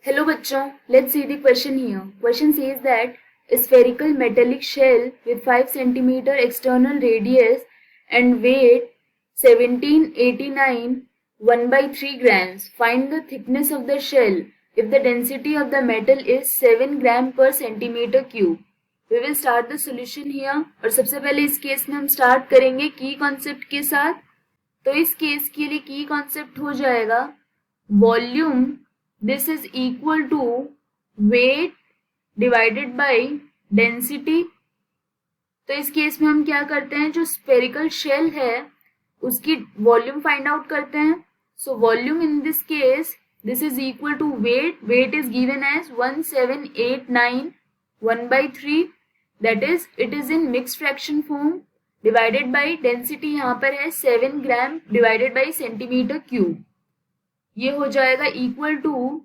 Hello bachchon, let's see the question here. Question says that a spherical metallic shell with 5 centimeter external radius and weight 1789 1 by 3 grams. Find the thickness of the shell if the density of the metal is 7 gram per centimeter cube. We will start the solution here. और सबसे पहले इस case में हम start करेंगे की concept के साथ. तो इस केस के लिए की कॉन्सेप्ट हो जाएगा volume this is equal to weight divided by density. तो इस केस में हम क्या करते हैं, जो स्फेरिकल शेल है उसकी वॉल्यूम फाइंड आउट करते हैं. So volume in this case this is equal to weight. Weight is given as 1789 1 by 3, that is it is in mixed fraction form, divided by density यहाँ पर है 7 gram divided by centimetre cube. ये हो जाएगा equal to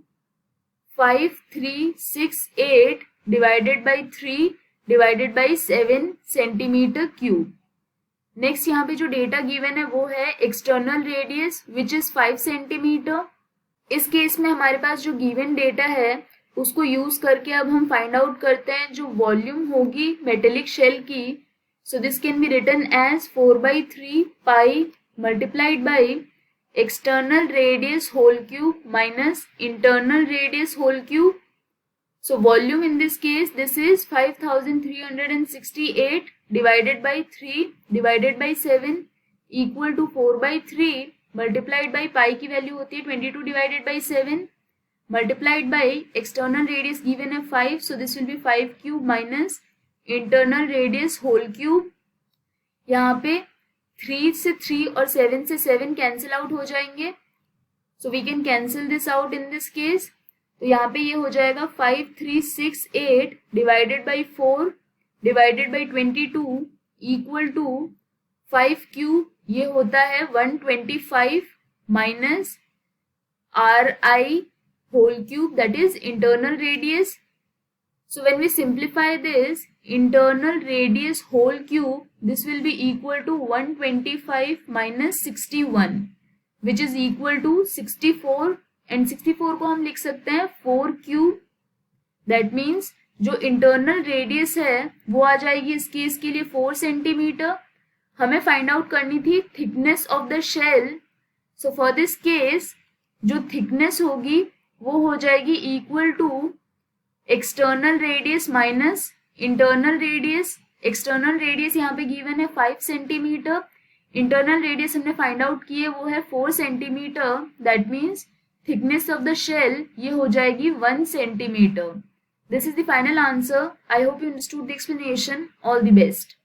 5368 divided by 3 divided by 7 centimetre cube. Next यहाँ पे जो data given है वो है external radius which is 5 centimetre. इस केस में हमारे पास जो गिवन डेटा है उसको यूज करके अब हम फाइंड आउट करते हैं जो वॉल्यूम होगी मेटेलिक शेल की. So this can be written as 4/3 pi multiplied by external radius whole cube minus internal radius whole cube. So volume in this case this is 5368 divided by 3 divided by 7 equal to 4/3 multiplied by pi की value होती है 22 divided by 7 multiplied by external radius given है 5, so this will be 5 cube minus internal radius whole cube. यहाँ पे 3 से 3 और 7 से 7 cancel out हो जाएंगे, so we can cancel this out in this case. तो यहाँ पे ये हो जाएगा 5368 divided by 4 divided by 22 equal to 5 cube. ये होता है 125 minus RI whole cube, that is internal radius. So when we simplify this internal radius whole cube, this will be equal to 125 minus 61 which is equal to 64, and 64 को हम लिख सकते हैं 4 cube. That means जो internal radius है वो आ जाएगी इस केस के लिए 4 सेंटीमीटर. हमें फाइंड आउट करनी थी thickness of the shell. So for this case जो थिकनेस होगी वो हो जाएगी equal to external radius minus internal radius. External radius यहाँ पे गिवन है 5 सेंटीमीटर, इंटरनल रेडियस हमने फाइंड आउट की है वो है 4 centimetre. That means thickness of the shell ये हो जाएगी 1 centimetre. This is the final answer. I hope you understood the explanation. All the best.